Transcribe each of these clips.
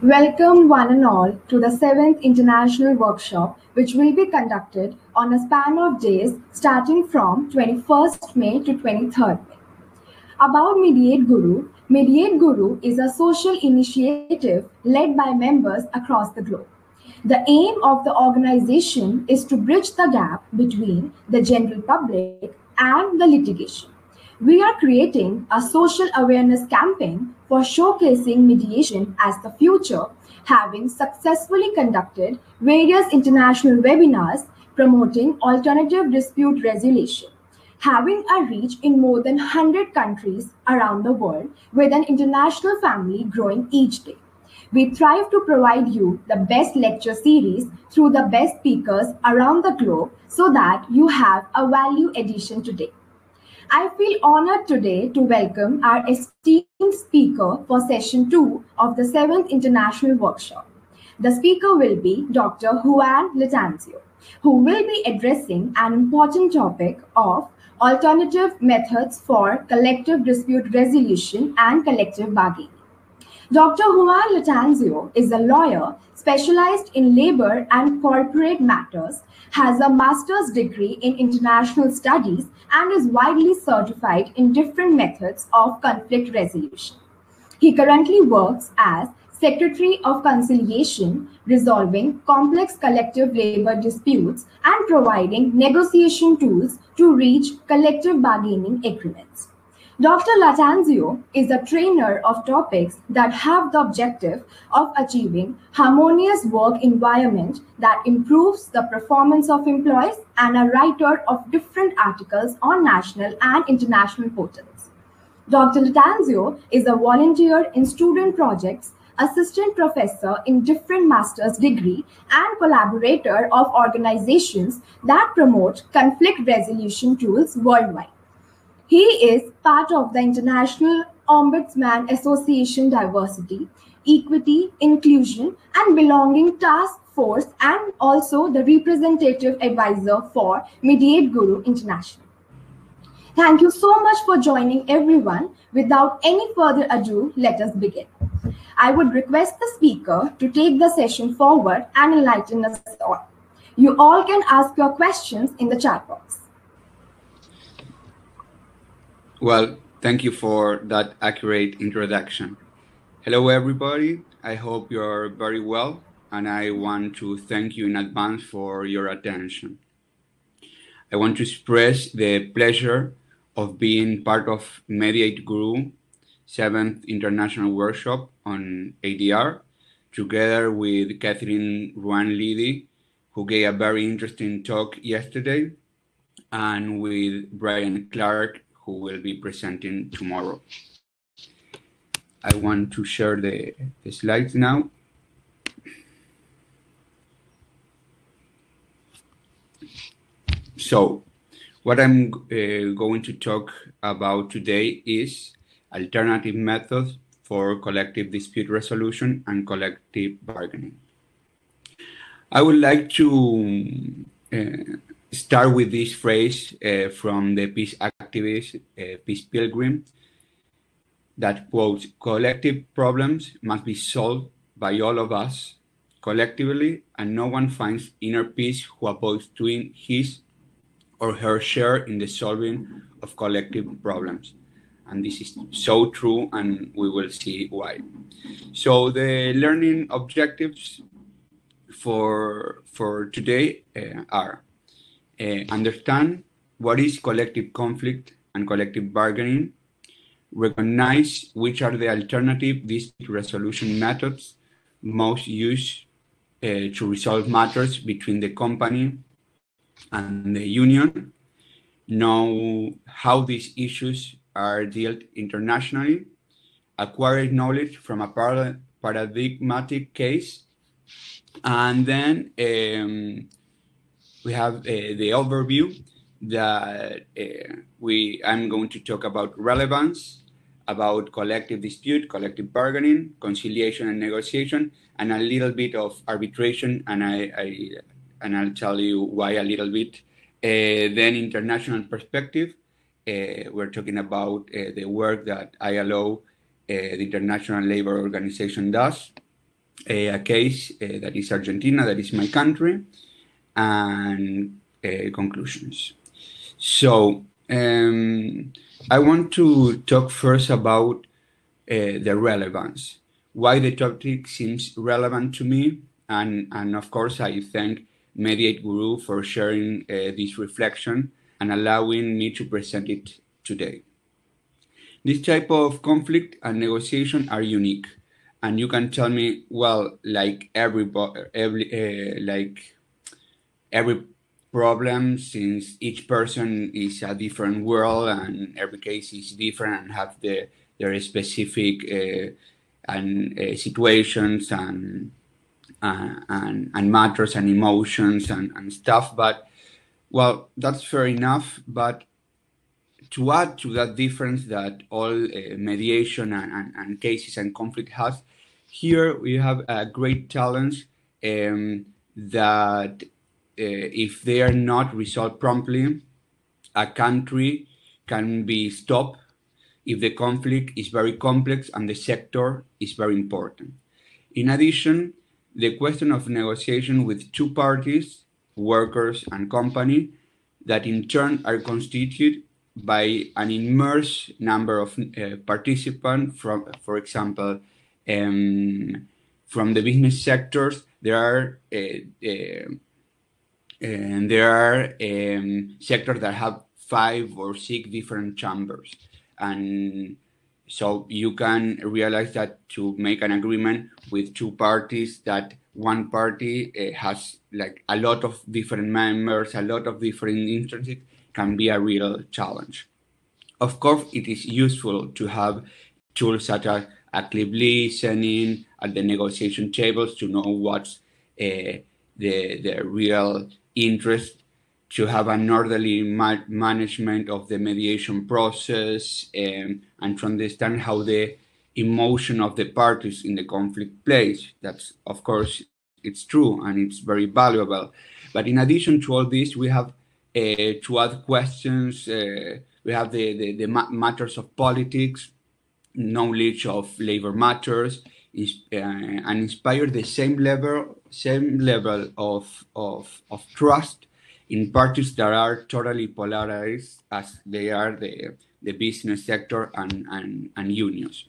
Welcome one and all to the 7th International Workshop, which will be conducted on a span of days starting from 21st May to 23rd May. About Mediate Guru. Mediate Guru is a social initiative led by members across the globe. The aim of the organization is to bridge the gap between the general public and the litigation. We are creating a social awareness campaign for showcasing mediation as the future, having successfully conducted various international webinars promoting alternative dispute resolution, having a reach in more than 100 countries around the world with an international family growing each day. We thrive to provide you the best lecture series through the best speakers around the globe so that you have a value addition today. I feel honored today to welcome our esteemed speaker for session 2 of the 7th International Workshop. The speaker will be Dr. Juan Lattanzio, who will be addressing an important topic of alternative methods for collective dispute resolution and collective bargaining. Dr. Juan Lattanzio is a lawyer specialized in labor and corporate matters, has a master's degree in international studies, and is widely certified in different methods of conflict resolution. He currently works as Secretary of Conciliation, resolving complex collective labor disputes and providing negotiation tools to reach collective bargaining agreements. Dr. Lattanzio is a trainer of topics that have the objective of achieving harmonious work environment that improves the performance of employees and a writer of different articles on national and international portals. Dr. Lattanzio is a volunteer in student projects, assistant professor in different master's degree, and collaborator of organizations that promote conflict resolution tools worldwide. He is part of the International Ombudsman Association Diversity, Equity, Inclusion, and Belonging Task Force, and also the representative advisor for Mediate Guru International. Thank you so much for joining, everyone. Without any further ado, let us begin. I would request the speaker to take the session forward and enlighten us all. You all can ask your questions in the chat box. Well, thank you for that accurate introduction. Hello, everybody. I hope you're very well, and I want to thank you in advance for your attention. I want to express the pleasure of being part of Mediate Guru 7th International Workshop on ADR, together with Catherine Ruan-Liddy, who gave a very interesting talk yesterday, and with Brian Clark, who will be presenting tomorrow. I want to share the slides now. So, what I'm going to talk about today is alternative methods for collective dispute resolution and collective bargaining. I would like to start with this phrase from the peace activist, Peace Pilgrim, that quotes, "Collective problems must be solved by all of us collectively, and no one finds inner peace who avoids doing his or her share in the solving of collective problems." And this is so true, and we will see why. So the learning objectives for today are understand what is collective conflict and collective bargaining, recognize which are the alternative dispute resolution methods most used to resolve matters between the company and the union, know how these issues are dealt internationally, acquire knowledge from a paradigmatic case, and then we have the overview that I'm going to talk about relevance, about collective dispute, collective bargaining, conciliation and negotiation, and a little bit of arbitration, and I'll tell you why a little bit. Then international perspective, we're talking about the work that ILO, the International Labor Organization, does. A case that is Argentina, that is my country, and conclusions. So I want to talk first about the relevance, why the topic seems relevant to me, and of course I thank Mediate Guru for sharing this reflection and allowing me to present it today. This type of conflict and negotiation are unique, and you can tell me, well, like every problem, since each person is a different world and every case is different and have their specific situations and matters and emotions and stuff. But well, that's fair enough. But to add to that difference that all mediation and cases and conflict has, here we have a great challenge that if they are not resolved promptly, a country can be stopped if the conflict is very complex and the sector is very important. In addition, the question of negotiation with two parties, workers and company, that in turn are constituted by an immense number of participants from, for example, from the business sectors, there are sectors that have 5 or 6 different chambers. And so you can realize that to make an agreement with two parties, that one party has like a lot of different members, a lot of different interests, can be a real challenge. Of course, it is useful to have tools such as active listening at the negotiation tables to know what's the real interest, to have an orderly management of the mediation process, and to understand how the emotion of the parties in the conflict plays. That's, of course, it's true and it's very valuable. But in addition to all this, we have to add questions. We have the matters of politics, knowledge of labor matters, and inspire the same level of trust in parties that are totally polarized as they are the business sector and unions,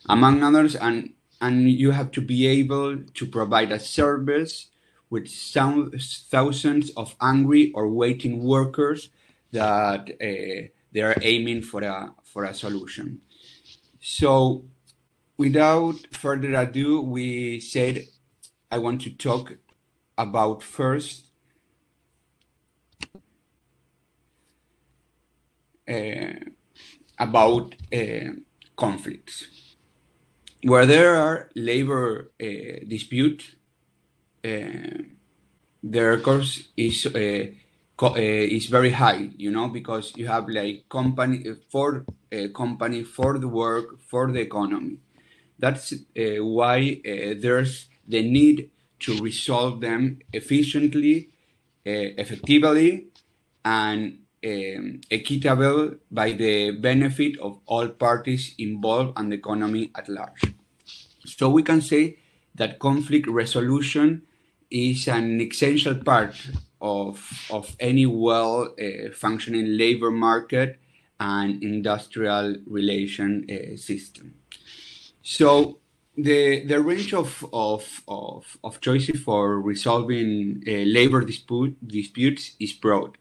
among others. And you have to be able to provide a service with thousands of angry or waiting workers that they are aiming for a solution. So without further ado, we said I want to talk about first about conflicts. Where there are labor disputes, their cost is very high, because you have like company for the work, for the economy. That's why there's the need to resolve them efficiently, effectively, and equitable by the benefit of all parties involved and the economy at large. So we can say that conflict resolution is an essential part of any well-functioning labor market and industrial relation system. So the range of choices for resolving labor disputes is broad.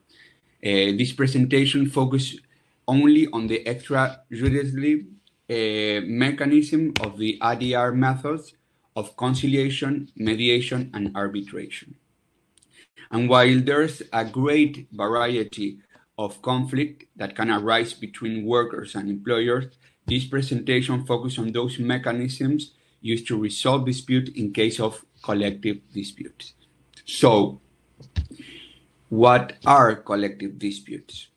This presentation focuses only on the extrajudicially mechanism of the ADR methods of conciliation, mediation, and arbitration. And while there's a great variety of conflict that can arise between workers and employers, this presentation focuses on those mechanisms used to resolve dispute in case of collective disputes. So, what are collective disputes?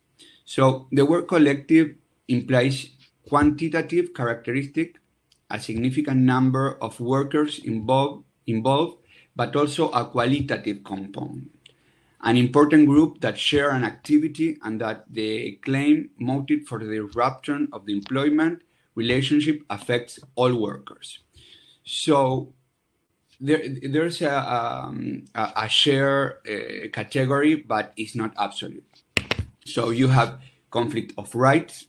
So, the word collective implies quantitative characteristic, a significant number of workers involved, but also a qualitative component. An important group that share an activity and that the claim motive for the disruption of the employment relationship affects all workers. So there's a share category, but it's not absolute. So you have conflict of rights,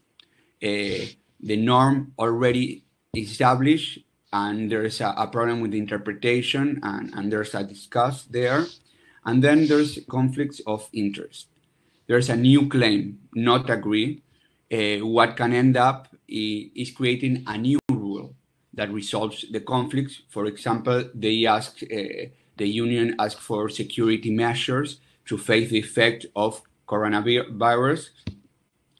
the norm already established, and there's a problem with the interpretation, and there's a discuss there. And then there's conflicts of interest. There's a new claim, not agree. What can end up is creating a new rule that resolves the conflicts. For example, they ask, the union asked for security measures to face the effect of coronavirus,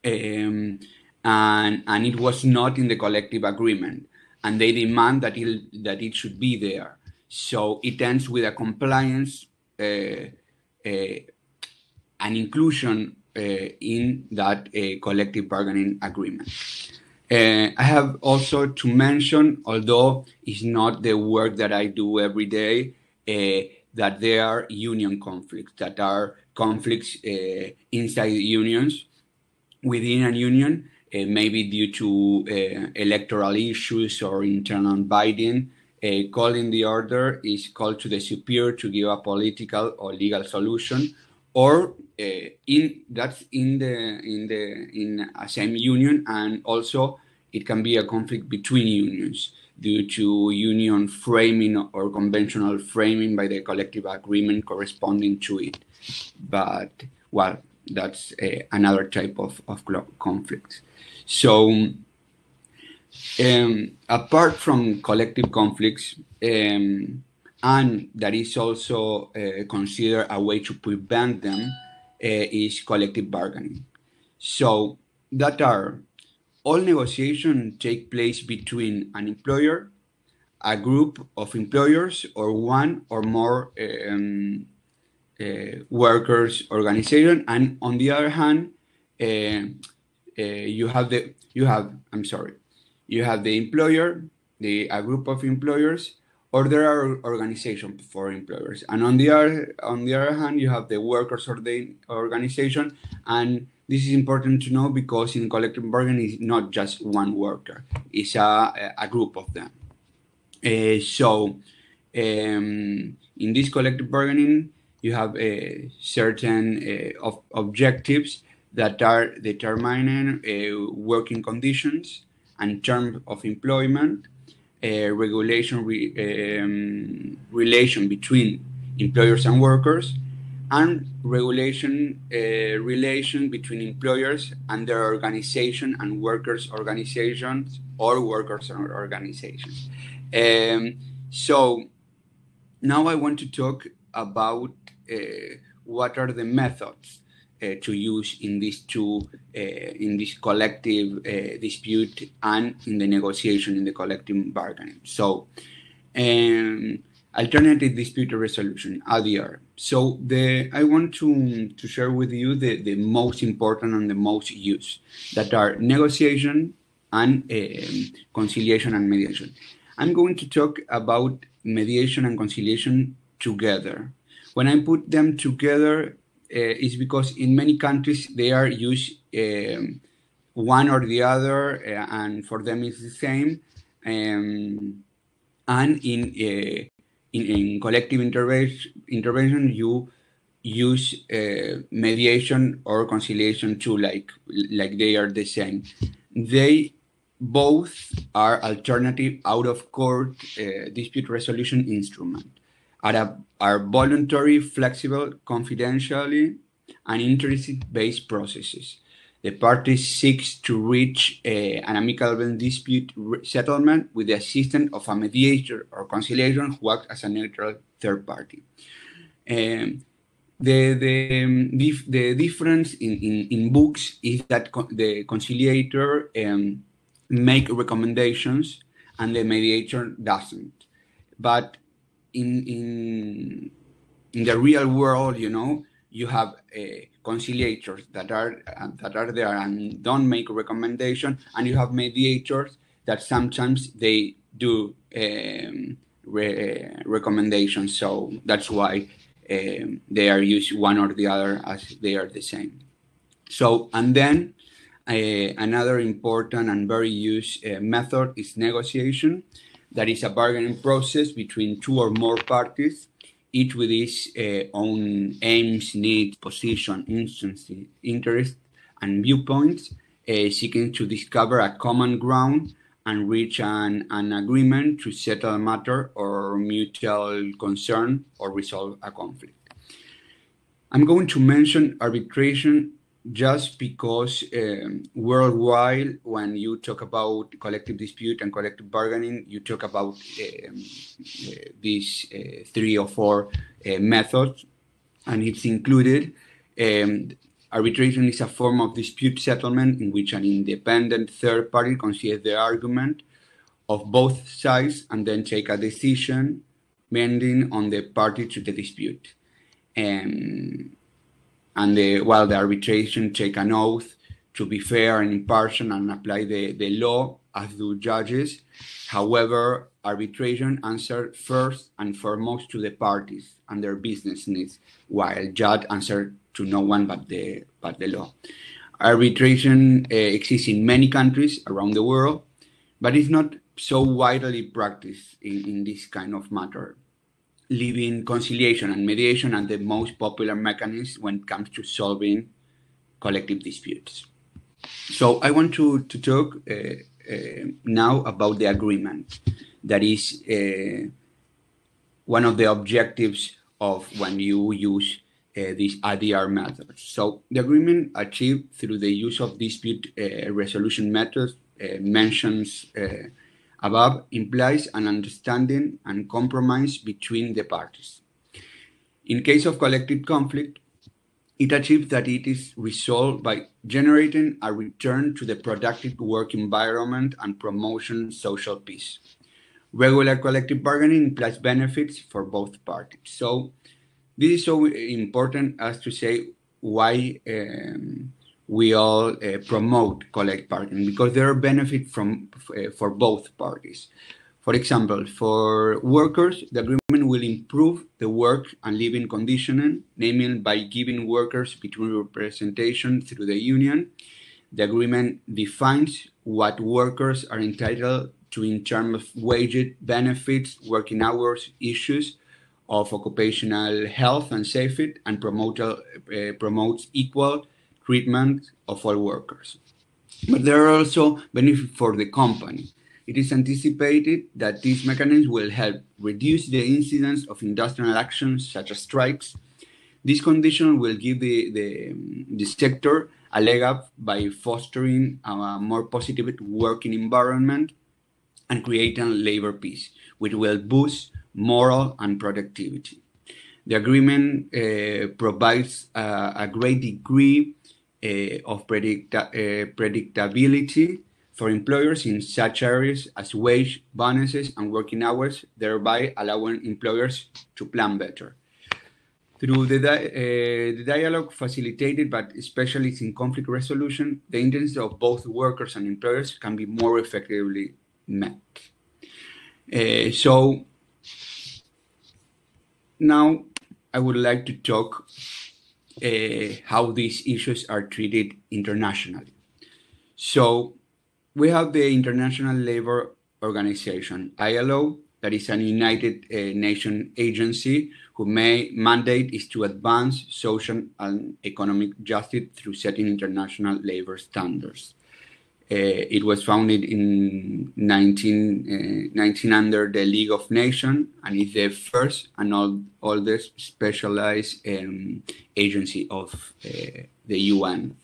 and it was not in the collective agreement, and they demand that it should be there. So it ends with a compliance, an inclusion in that collective bargaining agreement. I have also to mention, although it's not the work that I do every day, that there are union conflicts, that are conflicts inside unions, within a union, maybe due to electoral issues or internal bidding. Calling the order is called to the superior to give a political or legal solution, or in a same union, and also it can be a conflict between unions due to union framing or conventional framing by the collective agreement corresponding to it. But well, that's another type of conflict. So apart from collective conflicts, and that is also considered a way to prevent them, is collective bargaining. So that are all negotiations take place between an employer, a group of employers, or one or more workers' organization, and on the other hand, you have the employer, a group of employers, or there are organizations for employers, and on the other hand, you have the workers or the organization. And this is important to know because in collective bargaining, it's not just one worker; it's a group of them. So in this collective bargaining, you have certain objectives that are determining working conditions and terms of employment, relation between employers and workers, and relation between employers and their organization and workers' organizations or workers' organizations. So now I want to talk about what are the methods to use in these two, in this collective dispute and in the negotiation in the collective bargaining. So, alternative dispute resolution, ADR. So I want to share with you the most important and the most used, that are negotiation and conciliation and mediation. I'm going to talk about mediation and conciliation together. When I put them together, is because in many countries they are used one or the other, and for them it's the same. And in collective intervention, you use mediation or conciliation too, like they are the same. They both are alternative out-of-court dispute resolution instrument, are voluntary, flexible, confidentially, and interest-based processes. The parties seek to reach an amicable dispute settlement with the assistance of a mediator or conciliation who acts as a neutral third party. The difference in books is that the conciliator make recommendations and the mediator doesn't. But in the real world, you know, you have conciliators that are there and don't make a recommendation, and you have mediators that sometimes they do recommendations. So that's why they are used one or the other, as they are the same. So, and then another important and very used method is negotiation. That is a bargaining process between two or more parties, each with its own aims, needs, position, interests, and viewpoints, seeking to discover a common ground and reach an agreement to settle a matter or mutual concern or resolve a conflict. I'm going to mention arbitration just because worldwide, when you talk about collective dispute and collective bargaining, you talk about these 3 or 4 methods, and it's included. Arbitration is a form of dispute settlement in which an independent third party considers the argument of both sides and then take a decision binding on the party to the dispute. While the arbitration take an oath to be fair and impartial and apply the law as do judges. However, arbitration answers first and foremost to the parties and their business needs, while judge answer to no one but the law. Arbitration exists in many countries around the world, but it's not so widely practiced in this kind of matter, leaving conciliation and mediation are the most popular mechanisms when it comes to solving collective disputes. So I want to talk now about the agreement. That is one of the objectives of when you use these ADR methods. So the agreement achieved through the use of dispute resolution methods mentions above implies an understanding and compromise between the parties. In case of collective conflict, it achieves that it is resolved by generating a return to the productive work environment and promotion social peace. Regular collective bargaining implies benefits for both parties. So this is so important as to say why we all promote collective bargaining, because there are benefits for both parties. For example, for workers, the agreement will improve the work and living conditions, namely by giving workers between representation through the union. The agreement defines what workers are entitled to in terms of wages, benefits, working hours, issues of occupational health and safety, and promotes equal treatment of all workers. But there are also benefits for the company. It is anticipated that these mechanisms will help reduce the incidence of industrial actions such as strikes. This condition will give the sector a leg up by fostering a more positive working environment and creating labor peace, which will boost morale and productivity. The agreement provides a great degree of predictability for employers in such areas as wage, bonuses, and working hours, thereby allowing employers to plan better. Through the dialogue facilitated by specialists in conflict resolution, the interests of both workers and employers can be more effectively met. So now I would like to talk how these issues are treated internationally. So we have the International Labour Organization, ILO, that is an United Nations agency whose main mandate is to advance social and economic justice through setting international labor standards. It was founded in 19 under the League of Nations and is the first and oldest specialized agency of the UN.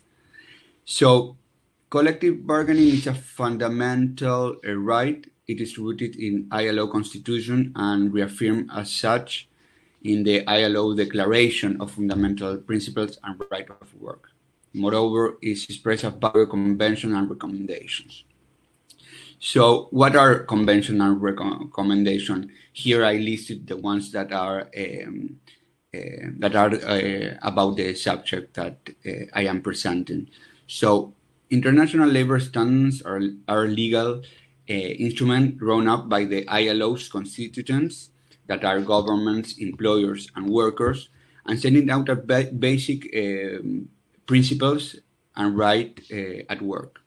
So collective bargaining is a fundamental right. It is rooted in ILO Constitution and reaffirmed as such in the ILO Declaration of Fundamental Principles and Right of Work. Moreover, it is expressed as by convention and recommendations. So what are convention and recommendation? Here I listed the ones that are about the subject that I am presenting. So international labor standards are legal instrument drawn up by the ILO's constituents that are governments, employers, and workers, and sending out a basic principles and right at work.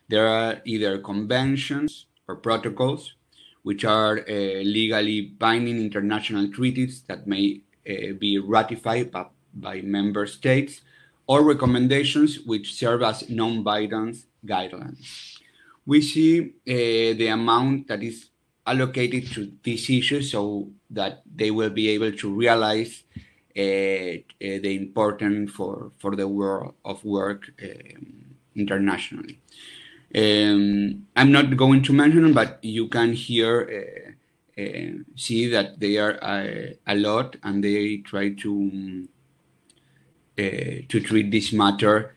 There are either conventions or protocols, which are legally binding international treaties that may be ratified by member states, or recommendations which serve as non-binding guidelines. We see the amount that is allocated to these issues so that they will be able to realize the importance for the world of work internationally. I'm not going to mention them, but you can here see that they are a lot, and they try to treat this matter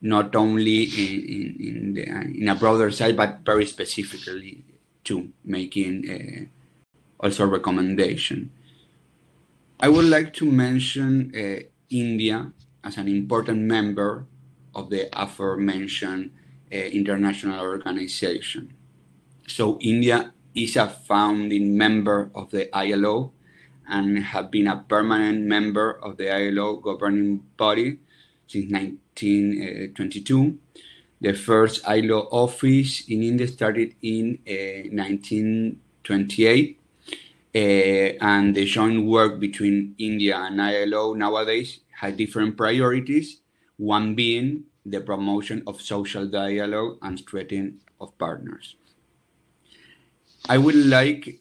not only in a broader side, but very specifically to making also a recommendation. I would like to mention India as an important member of the aforementioned international organization. So India is a founding member of the ILO and have been a permanent member of the ILO governing body since 1922. The first ILO office in India started in 1928, and the joint work between India and ILO nowadays has different priorities, one being the promotion of social dialogue and strengthening of partners. I would like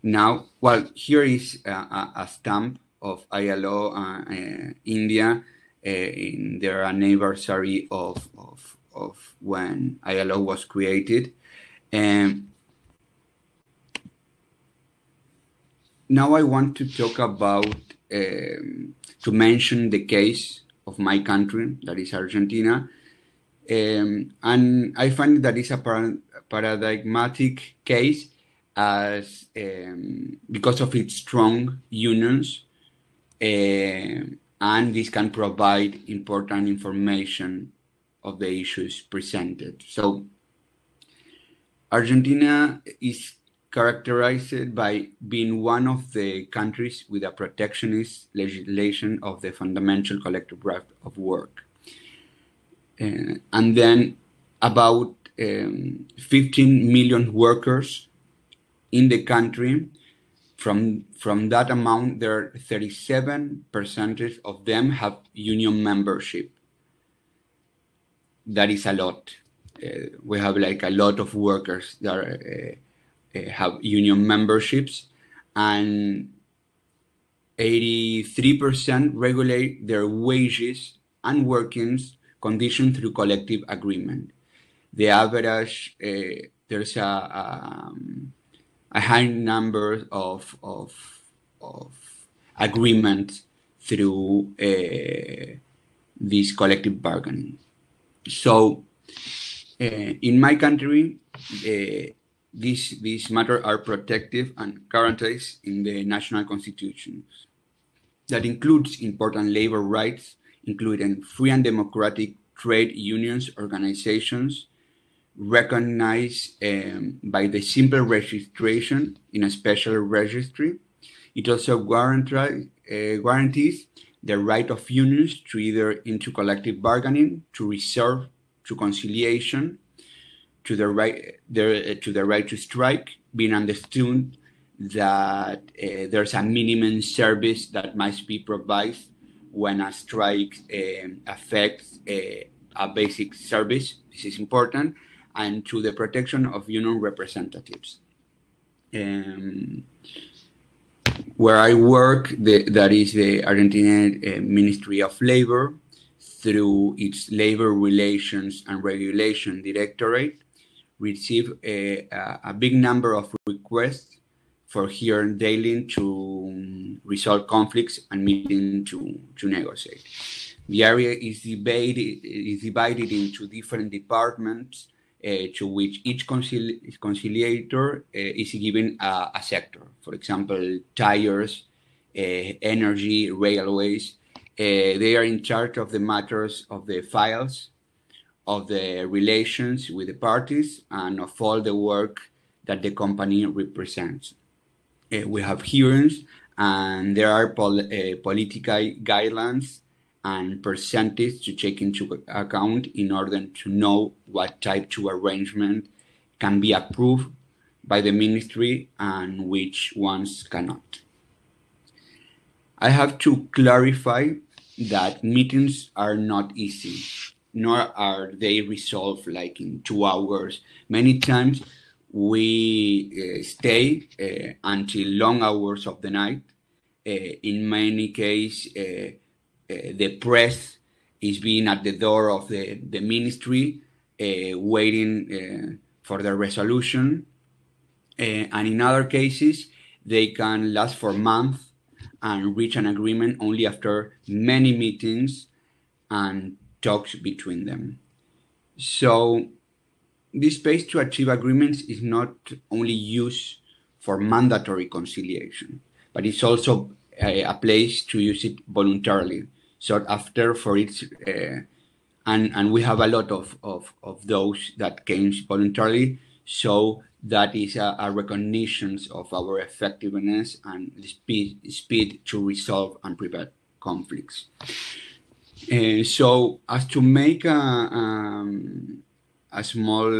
now, well, here is a stamp of ILO India in their anniversary of when ILO was created. Now I want to talk about, to mention the case of my country, that is Argentina. And I find that it's a paradigmatic case as because of its strong unions, and this can provide important information of the issues presented. So Argentina is characterized by being one of the countries with a protectionist legislation of the fundamental collective right of work. And then about 15 million workers in the country. From that amount, there are 37% of them have union membership. That is a lot. We have like a lot of workers that have union memberships, and 83% regulate their wages and workings conditioned through collective agreement. The average, there's a high number of agreements through this collective bargaining. So in my country, these matters are protected and guaranteed in the national constitutions. That includes important labor rights, including free and democratic trade unions organizations, recognized by the simple registration in a special registry. It also guarantees the right of unions to either into collective bargaining, to reserve, to conciliation, to the right to strike, being understood that there's a minimum service that must be provided when a strike affects a basic service. This is important, and to the protection of union representatives. Where I work, that is the Argentine Ministry of Labor, through its Labor Relations and Regulation Directorate, receive a big number of requests for hearing daily to resolve conflicts and meeting to negotiate. The area is divided into different departments to which each conciliator is given a sector. For example, tires, energy, railways. They are in charge of the matters of the files, of the relations with the parties, and of all the work that the company represents. We have hearings, and there are political guidelines and percentage to take into account in order to know what type of arrangement can be approved by the ministry and which ones cannot. I have to clarify that meetings are not easy, nor are they resolved like in 2 hours. Many times we stay until long hours of the night. In many cases, the press is being at the door of the ministry, waiting for the resolution. And in other cases, they can last for months and reach an agreement only after many meetings and talks between them. So this space to achieve agreements is not only used for mandatory conciliation, but it's also a place to use it voluntarily, sought after for its, and we have a lot of those that came voluntarily. So that is a recognition of our effectiveness and the speed to resolve and prevent conflicts. So as to make a small,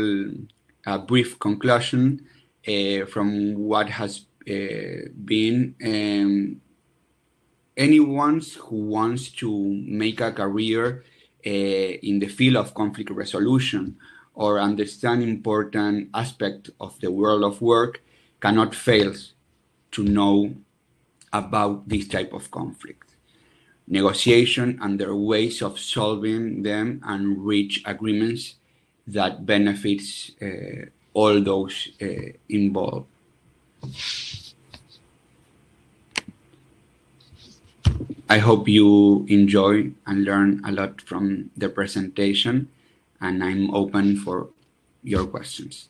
brief conclusion from what has been, anyone who wants to make a career in the field of conflict resolution or understand important aspect of the world of work cannot fail to know about this type of conflict, negotiation and their ways of solving them and reach agreements that benefits all those involved. I hope you enjoy and learn a lot from the presentation, and I'm open for your questions.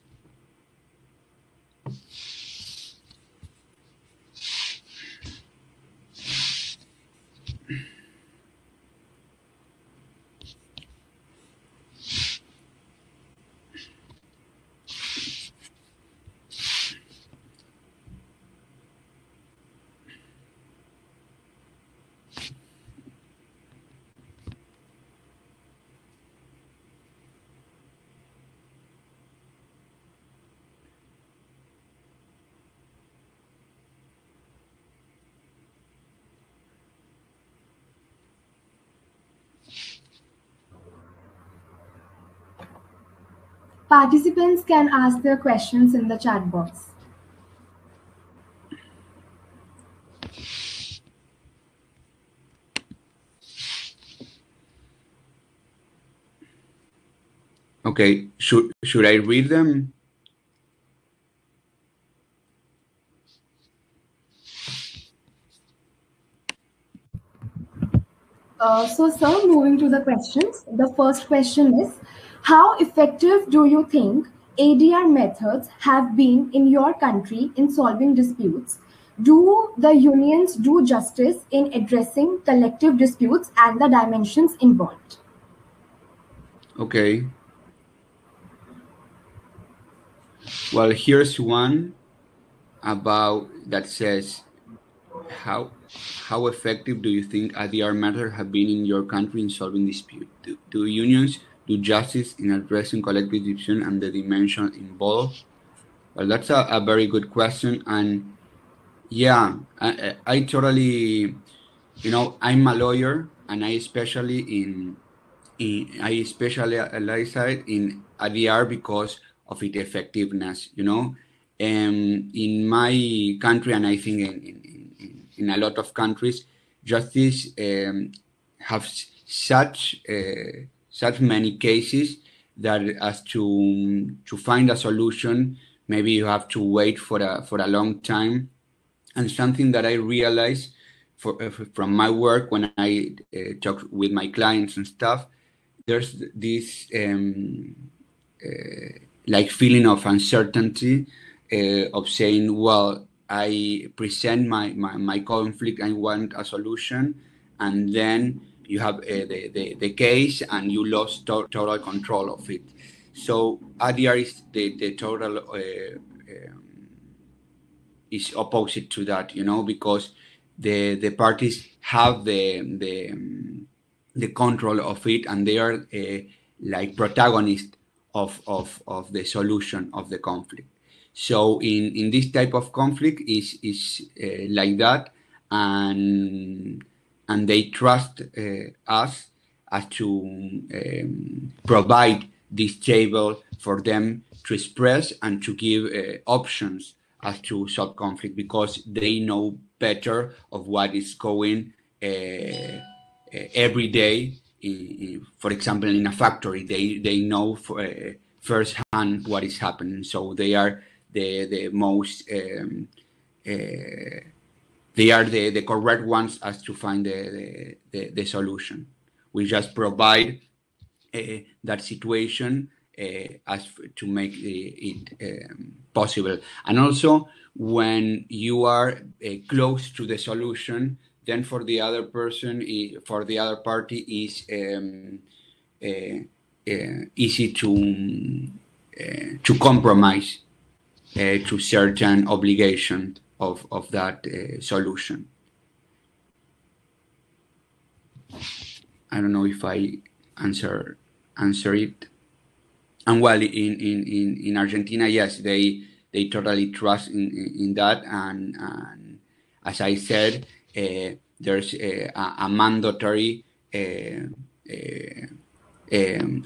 Participants can ask their questions in the chat box. Okay, should I read them? So, sir, moving to the questions. The first question is, how effective do you think ADR methods have been in your country in solving disputes? Do the unions do justice in addressing collective disputes and the dimensions involved? Okay. Well, here's one about that says, how effective do you think ADR methods have been in your country in solving disputes? Do unions do justice in addressing collective dispute and the dimension involved? Well, that's a very good question, and yeah, I totally, I'm a lawyer, and I specialize in ADR because of its effectiveness. In my country, and I think in a lot of countries, justice have such many cases that as to find a solution, maybe you have to wait for a long time. And something that I realized from my work when I talk with my clients and stuff, there's this like feeling of uncertainty of saying, well, I present my conflict, I want a solution, and then you have the case and you lost total control of it. So ADR is the total is opposite to that, because the parties have the control of it, and they are like protagonists of the solution of the conflict. So in this type of conflict is like that, and they trust us as to provide this table for them to express and to give options as to solve conflict, because they know better of what is going every day. For example, in a factory, they know firsthand what is happening. So they are the most they are the correct ones as to find the solution. We just provide that situation as to make it possible. And also, when you are close to the solution, then for the other person, for the other party, is easy to compromise to certain obligation of that solution. I don't know if I answer it. And well, in Argentina, yes, they totally trust in that, and as I said, there's a mandatory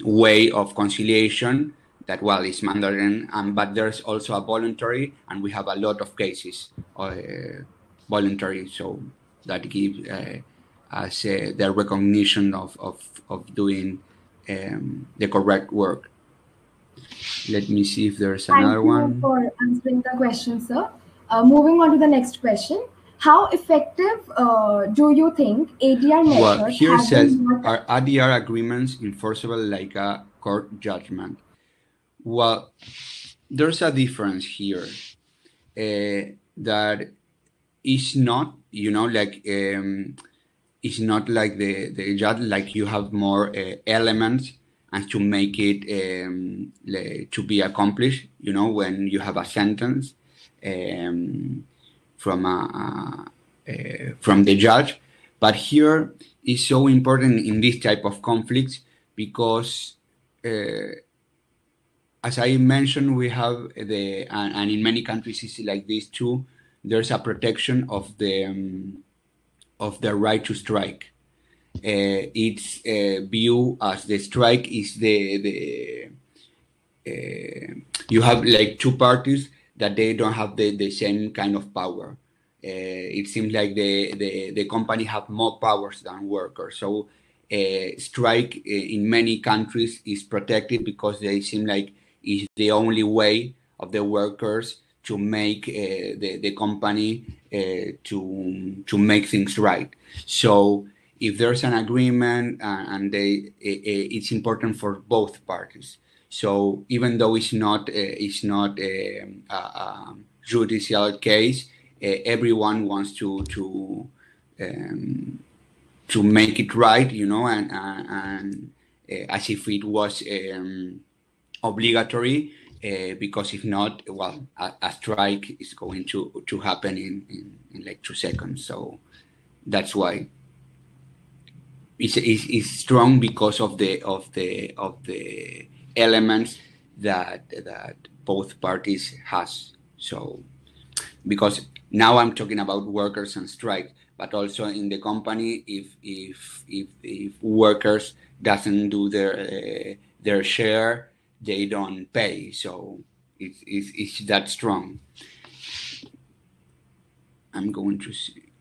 way of conciliation that, well, is mandatory, but there's also a voluntary, and we have a lot of cases voluntary, so that gives us the recognition of doing the correct work. Let me see if there's another one. Thank you for answering the question, sir. Moving on to the next question. How effective do you think ADR methods Well, here have says, been? are ADR agreements enforceable like a court judgment? Well, there's a difference here that is not, like it's not like the judge, like you have more elements and to make it to be accomplished, when you have a sentence from the judge. But here is so important in this type of conflicts because as I mentioned, we have and in many countries it's like this too, there's a protection of the right to strike. It's viewed as the strike is you have like two parties that they don't have the same kind of power. It seems like the company have more powers than workers. So strike in many countries is protected because they seem like it's the only way of the workers to make the company to make things right. So if there's an agreement and it's important for both parties. So even though it's not a judicial case, everyone wants to make it right, and as if it was obligatory. Because if not, well, a strike is going to happen in like 2 seconds. So that's why it's strong because of the elements that both parties has. So because now I'm talking about workers and strike, but also in the company, if workers doesn't do their share, they don't pay. So is that strong. I'm going to see.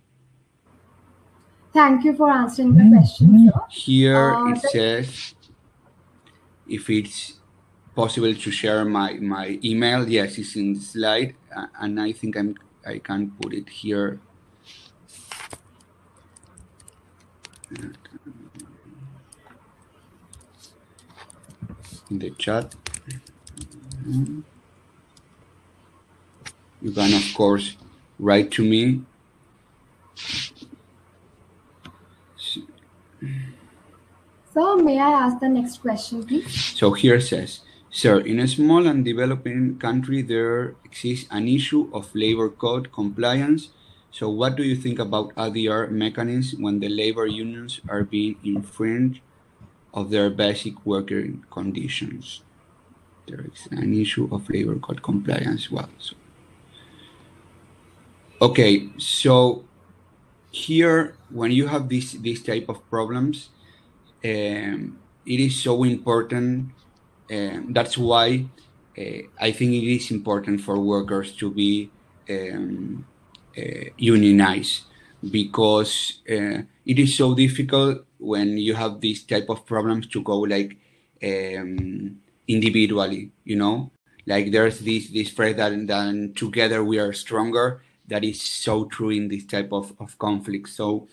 Thank you for answering the question, sir. Here it says if it's possible to share my email. Yes, it's in the slide, and I think I can put it here. In the chat. You can, of course, write to me. So, may I ask the next question, please? So here it says, sir, in a small and developing country, there exists an issue of labor code compliance. So what do you think about ADR mechanisms when the labor unions are being infringed of their basic working conditions? There is an issue of labor code compliance. Well, so. Okay, so here, when you have this type of problems, it is so important. That's why I think it is important for workers to be unionized, because it is so difficult when you have these type of problems to go like individually, you know, like there's this phrase that together we are stronger. That is so true in this type of conflict. So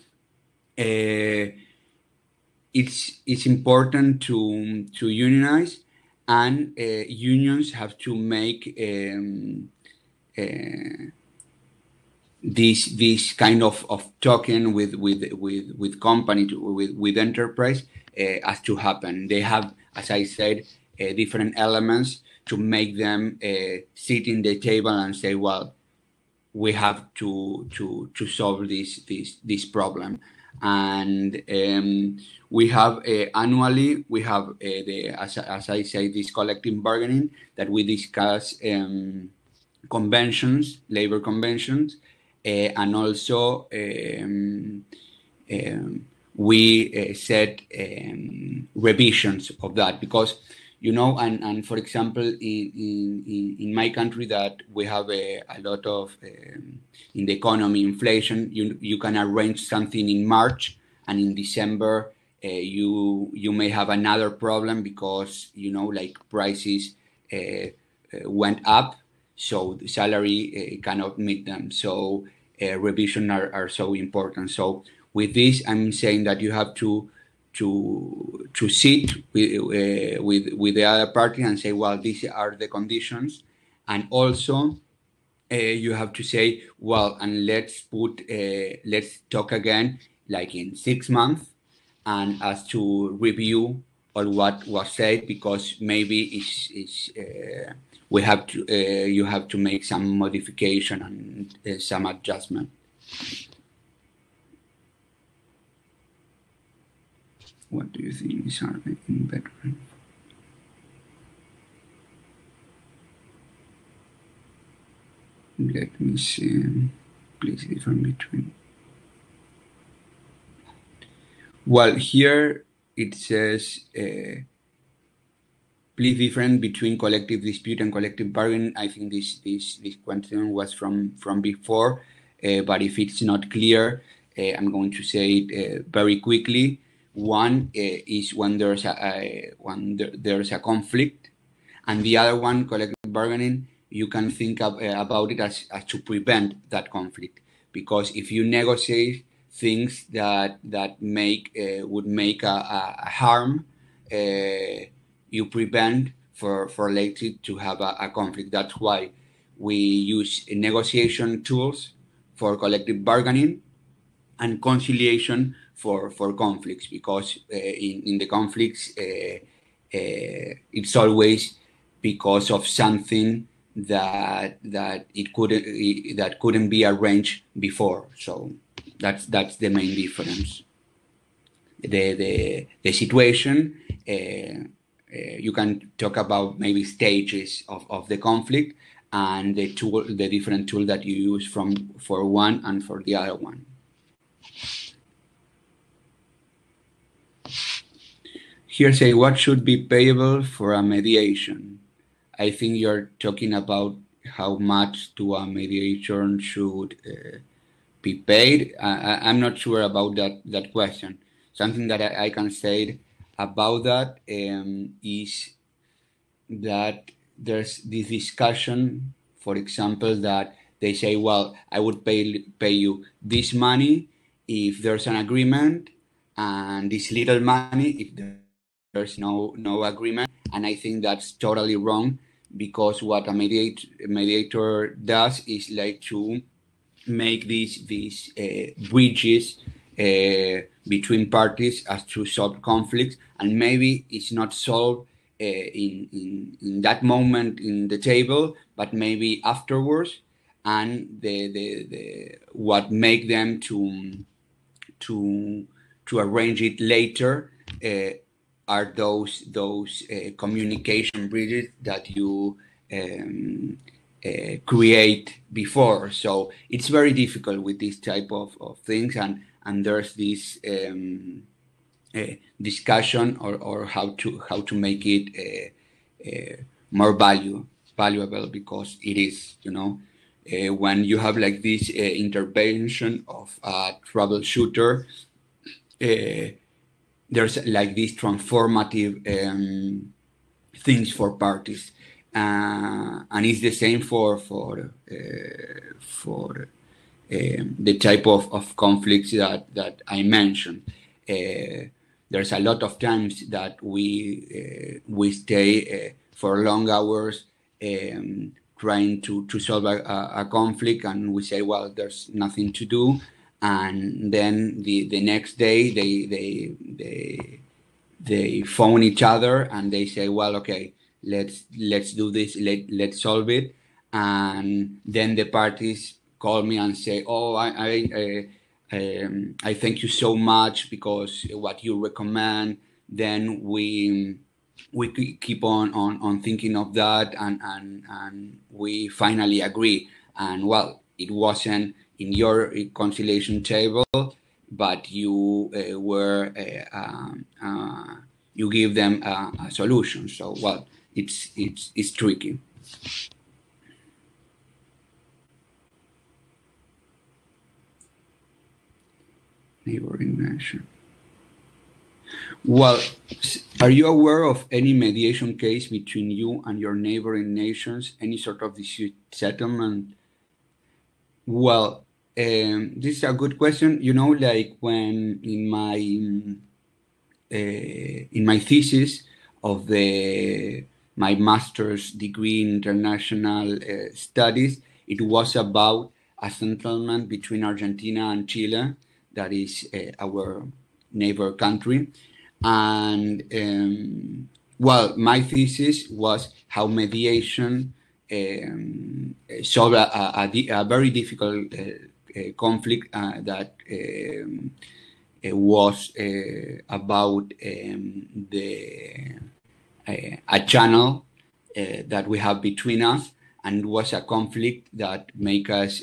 it's important to unionize, and unions have to make this kind of talking with company, with enterprise as to happen. They have, as I said, different elements to make them sit in the table and say, well, we have to solve this problem. And we have annually, we have as I say, this collective bargaining that we discuss conventions, labor conventions, and also we set revisions of that, because you know, and for example, in my country, that we have a lot of in the economy inflation. You can arrange something in March, and in December you may have another problem because, you know, like prices went up, so the salary cannot meet them. So revision are so important. So with this, I'm saying that you have to sit with the other party and say, well, these are the conditions, and also you have to say, well, and let's talk again, like in 6 months, and as to review all what was said, because maybe it's we have to you have to make some modification and some adjustment. What do you think is making better? Let me see. Please differ between. Well, here it says please different between collective dispute and collective bargaining. I think this question was from before, but if it's not clear, I'm going to say it very quickly. One is when there's a conflict, and the other one, collective bargaining, you can think about it as to prevent that conflict, because if you negotiate things that would make a harm, you prevent for later to have a conflict. That's why we use negotiation tools for collective bargaining and conciliation for conflicts, because in the conflicts it's always because of something that couldn't be arranged before. So that's the main difference. The situation, you can talk about maybe stages of the conflict, and the different tool that you use for one and for the other one. Here say, what should be payable for a mediation? I think you're talking about how much to a mediation should be paid. I'm not sure about that question. Something that I can say about that is that there's this discussion, for example, that they say, well, I would pay you this money if there's an agreement, and this little money if there's no agreement. And I think that's totally wrong, because what a mediator does is like to make these bridges between parties as to solve conflicts, and maybe it's not solved in that moment in the table, but maybe afterwards, and the what make them to arrange it later are those communication bridges that you create before. So it's very difficult with this type of things, and there's this discussion or how to make it more valuable, because it is, when you have like this intervention of a troubleshooter, there's like this transformative things for parties, and it's the same for the type of conflicts that I mentioned. There's a lot of times that we stay for long hours trying to solve a conflict, and we say, well, there's nothing to do, and then the next day they phone each other and they say, well, okay, let's do this, let's solve it. And then the parties call me and say, oh, I thank you so much because what you recommend. Then we keep on thinking of that, and we finally agree. And well, it wasn't in your conciliation table, but you you give them a solution. So well, it's tricky. Neighboring nation. Well, are you aware of any mediation case between you and your neighboring nations? Any sort of dispute settlement? Well, this is a good question. Like when in my thesis of my master's degree in international studies, it was about a settlement between Argentina and Chile, that is our neighbor country. And well, my thesis was how mediation solved a very difficult conflict that was about a channel that we have between us, and it was a conflict that make us.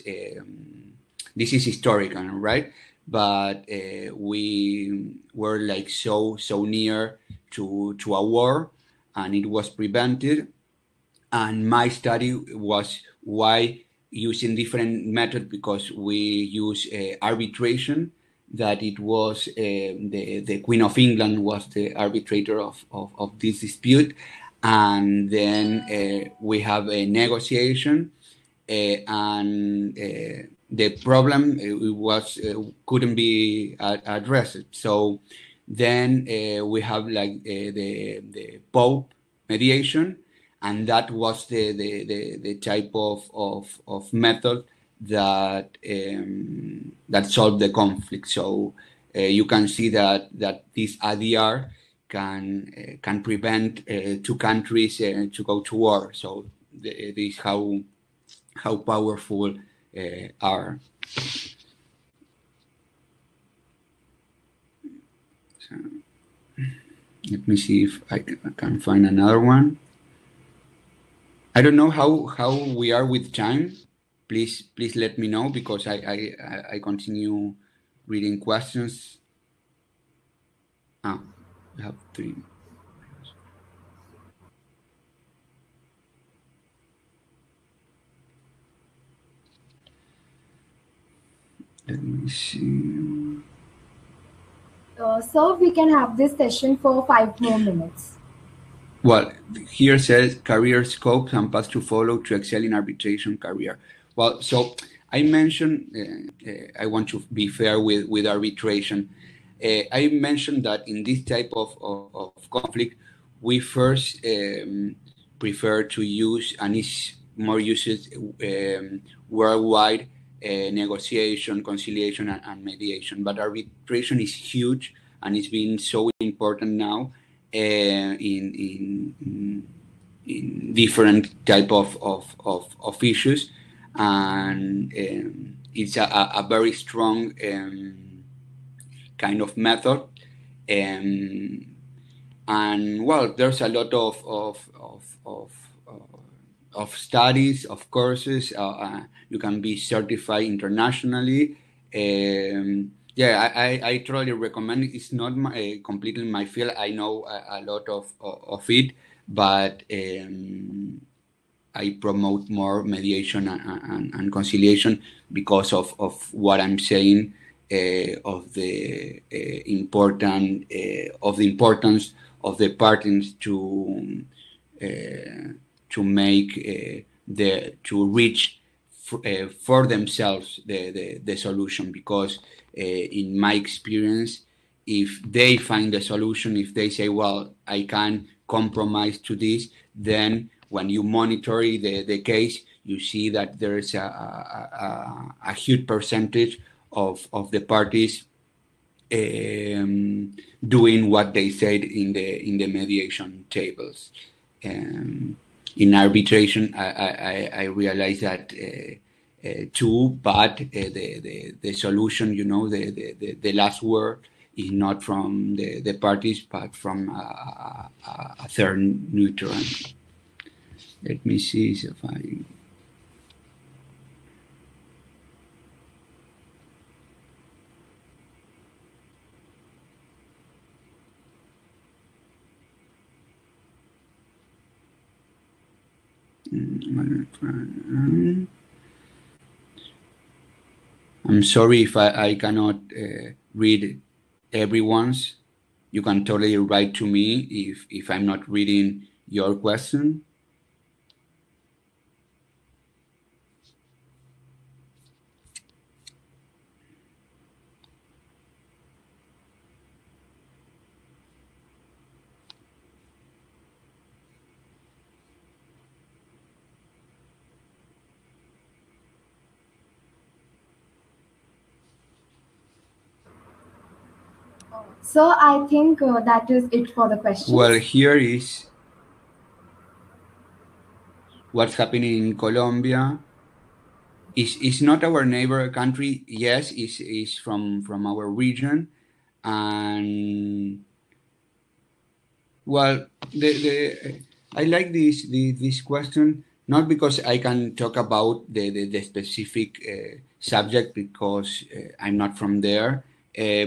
This is historical, right? But we were like so near to a war, and it was prevented. And my study was why using different methods, because we use arbitration, that it was the Queen of England was the arbitrator of this dispute. And then we have a negotiation, and the problem was couldn't be addressed. So then we have like the Pope mediation, and that was the type of method that that solved the conflict. So you can see that this ADR can prevent two countries to go to war. So this is how powerful are. So, let me see if I can find another one. I don't know how we are with time. Please let me know, because I continue reading questions. We have 3. Let me see. Sir, we can have this session for 5 more minutes. Well, here says career scopes and paths to follow to excel in arbitration career. Well, so I mentioned, I want to be fair with arbitration. I mentioned that in this type of conflict, we first prefer to use, and is more used worldwide, negotiation, conciliation, and mediation. But arbitration is huge, and it's been so important now in different type of issues, and it's a very strong kind of method, and well, there's a lot of studies, of courses. You can be certified internationally. Yeah, I totally recommend it. It's not completely my field. I know a lot of it, but I promote more mediation and conciliation because of what I'm saying, of the importance of the parties to make to reach for themselves the solution, because in my experience, if they find the solution, if they say, well, I can compromise to this, then when you monitor the case, you see that there is a huge percentage of the parties doing what they said in the mediation tables. In arbitration, I realized that too, but the solution, the last word is not from the parties, but from a third neutral. Let me see if I. I'm sorry if I cannot read everyone's. You can totally write to me if I'm not reading your question. So I think that is it for the questions. Well, here is what's happening in Colombia. It's not our neighbor country. Yes, is from our region, and well, I like this question, not because I can talk about the specific subject, because I'm not from there,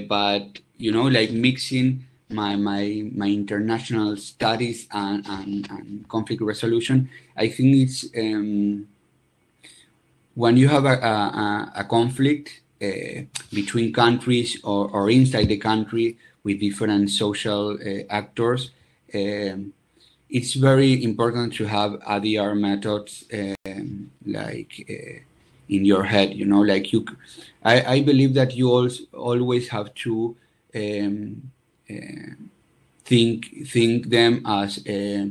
but like mixing my international studies and conflict resolution. I think it's when you have a conflict between countries or inside the country with different social actors, it's very important to have ADR methods in your head. Like I believe that you always have to think them as a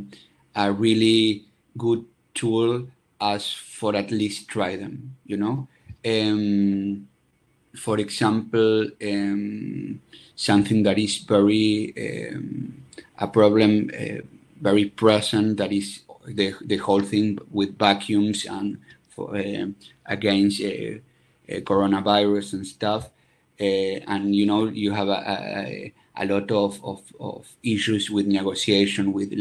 really good tool, as for at least try them. For example, something that is very a problem very present, that is the whole thing with vacuums and against coronavirus and stuff, and you have a lot of issues with negotiation with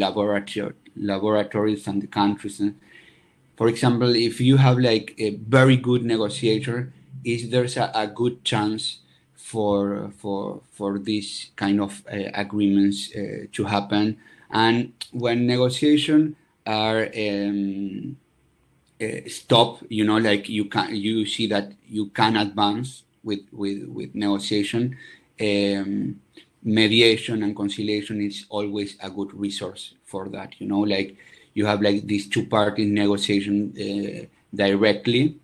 laboratories and the countries. And for example, if you have like a very good negotiator, there's a good chance for these kind of agreements to happen. And when negotiation are stop, like you see that you can advance, with negotiation, mediation and conciliation is always a good resource for that. You know, like you have like these two parties negotiation directly,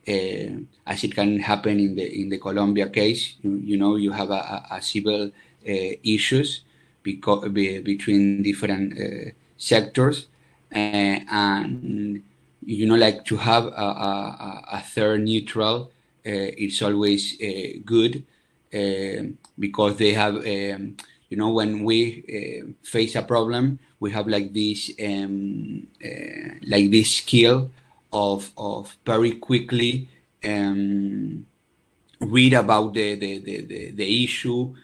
as it can happen in the Colombia case. You know, you have a civil issues between different sectors, and you know, like to have a third neutral, it's always good, because they have, you know, when we face a problem, we have like this skill of very quickly read about the issue.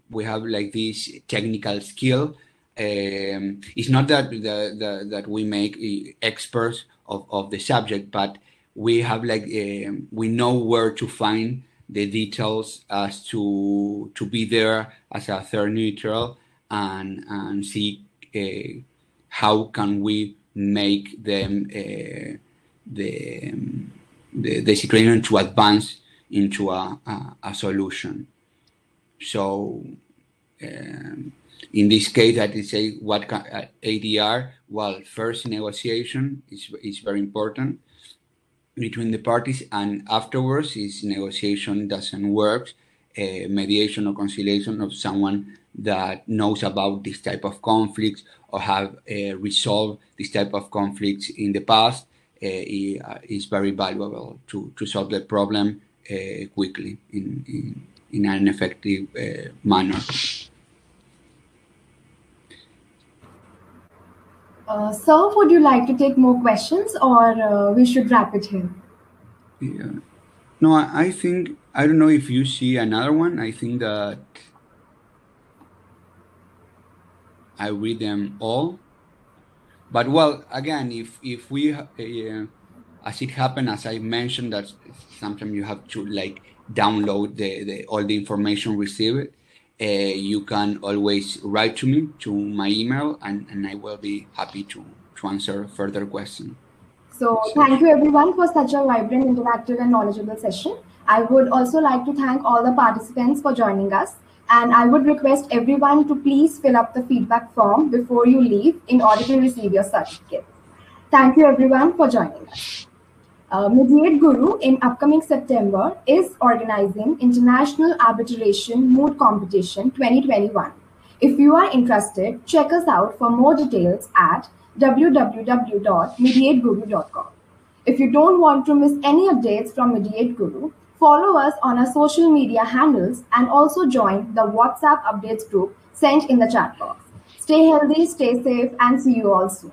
We have like this technical skill. It's not that we make experts of the subject, but we have like we know where to find the details as to be there as a third neutral, and see how can we make them the situation to advance into a solution. So in this case, I would say what ADR? Well, first negotiation is very important between the parties, and afterwards, if negotiation doesn't work, mediation or conciliation of someone that knows about this type of conflicts or have resolved this type of conflicts in the past is very valuable to solve the problem quickly in an effective manner. Sir, would you like to take more questions, or we should wrap it here? Yeah. No, I think, I don't know if you see another one. I think that I read them all. But well, again, if we, as it happened, as I mentioned, that sometimes you have to like download all the information received. You can always write to me, to my email, and I will be happy to answer further questions. So thank you everyone for such a vibrant, interactive and knowledgeable session. I would also like to thank all the participants for joining us, and I would request everyone to please fill up the feedback form before you leave in order to receive your certificate. Thank you everyone for joining us. Mediate Guru in upcoming September is organizing International Arbitration Moot Competition 2021. If you are interested, check us out for more details at www.mediateguru.com. If you don't want to miss any updates from Mediate Guru, follow us on our social media handles and also join the WhatsApp updates group sent in the chat box. Stay healthy, stay safe, and see you all soon.